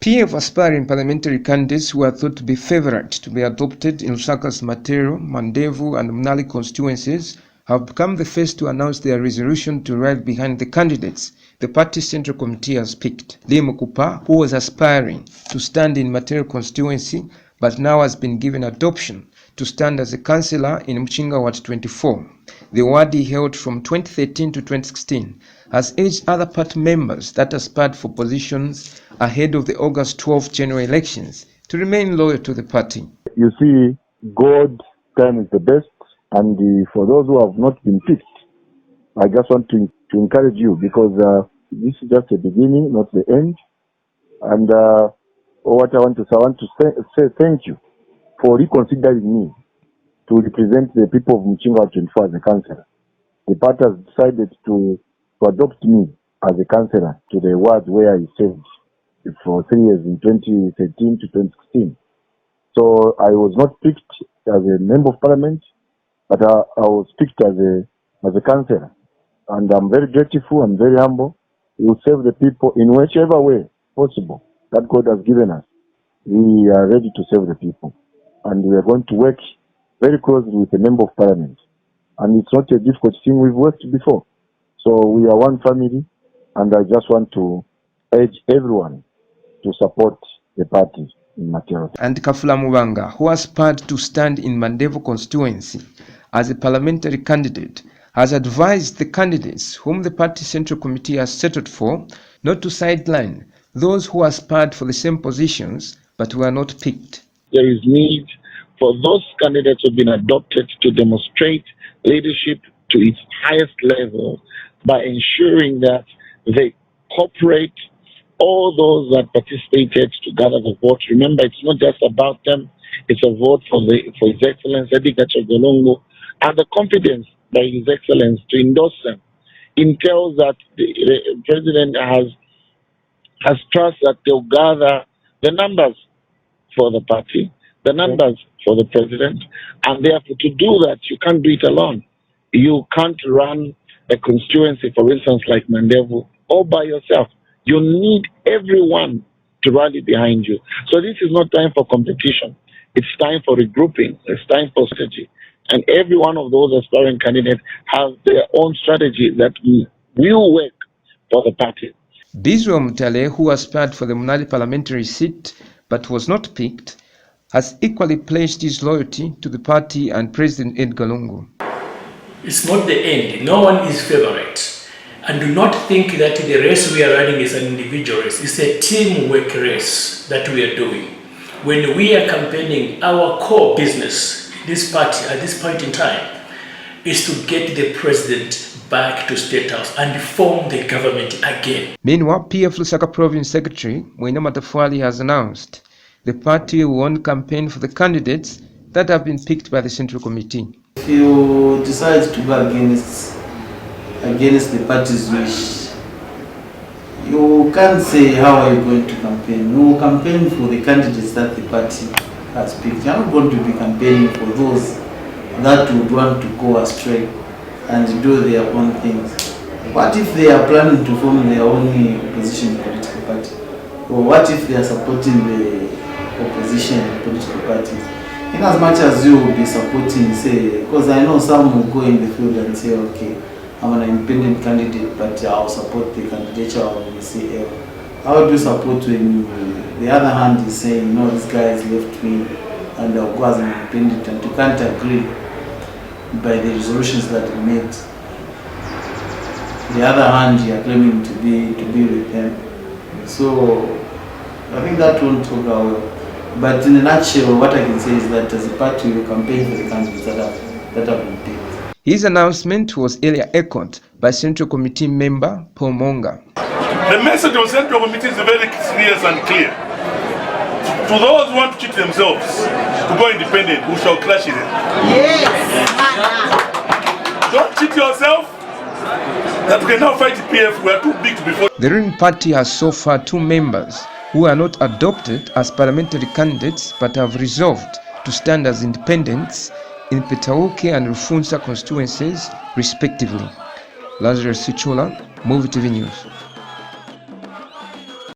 PF aspiring parliamentary candidates who are thought to be favourite to be adopted in Lusaka's Matero, Mandevu and Mnali constituencies have become the first to announce their resolution to ride behind the candidates the party's central committee has picked. Lee Mukupa, who was aspiring to stand in Matero constituency but now has been given adoption to stand as a councillor in Mchinga Ward 24. The ward he held from 2013 to 2016 has urged other party members that aspired for positions ahead of the August 12 general elections to remain loyal to the party. You see, God's time is the best, and for those who have not been picked, I just want to encourage you, because this is just the beginning, not the end. And what I want to say thank you for reconsidering me to represent the people of Mchinga 24 as a councillor. The party has decided to adopt me as a councillor to the ward where I served for 3 years in 2013 to 2016. So I was not picked as a member of parliament, but I was picked as a councillor. And I'm very grateful, I'm very humble. We will serve the people in whichever way possible that God has given us. We are ready to serve the people. And we are going to work very closely with a member of parliament. And it's not a difficult thing, we've worked before. So we are one family, and I just want to urge everyone to support the party in Matero. And Kafula Mubanga, who aspired to stand in Mandevu constituency as a parliamentary candidate, has advised the candidates whom the party central committee has settled for not to sideline those who aspired for the same positions but were not picked. There is need for those candidates who have been adopted to demonstrate leadership to its highest level by ensuring that they cooperate all those that participated to gather the vote. Remember, it's not just about them, it's a vote for His Excellency Edgar Golongo, and the confidence by His Excellency to endorse them entails that the President has trust that they'll gather the numbers for the party, the numbers for the President, and therefore to do that, you can't do it alone. You can't run a constituency, for instance, like Mandevu, all by yourself. You need everyone to rally behind you. So this is not time for competition. It's time for regrouping. It's time for strategy. And every one of those aspiring candidates have their own strategy that will work for the party. Bizwa Mutale, who aspired for the Mnali parliamentary seat but was not picked, has equally pledged his loyalty to the party and President Edgar Lungu. It's not the end. No one is favorite. And do not think that the race we are running is an individual race. It's a teamwork race that we are doing. When we are campaigning, our core business in this party at this point in time is to get the president back to State House and form the government again. Meanwhile, PF Lusaka Provincial Secretary Mwenya Matafwali has announced the party will only campaign for the candidates that have been picked by the Central Committee. If you decide to go against the party's wish, you can't say how are you going to campaign. You will campaign for the candidates that the party has picked. You are not going to be campaigning for those that would want to go astray and do their own things. What if they are planning to form their own opposition political party? Or what if they are supporting the opposition political parties? In as much as you will be supporting, say, because I know some will go in the field and say, okay, I'm an independent candidate, but I'll support the candidature of the CL. How do you support when the other hand is saying, no, this guy is left wing and I'll go as an independent, and you can't agree by the resolutions that he made. The other hand, you are claiming to be with them. So I think that won't work out well. But in a nutshell, what I can say is that as a party, we campaign for the candidates that have been picked. His announcement was earlier echoed by Central Committee member Paul Monga. The message of Central Committee is very serious and clear. To those who want to cheat themselves, to go independent, we shall clash with them. Yes! Don't cheat yourself. That we can now fight the PF, we are too big to be fought. The ruling party has so far 2 members who are not adopted as parliamentary candidates but have resolved to stand as independents in Petauke and Rufunsa constituencies respectively. Lazarus Sichola, Movie TV News.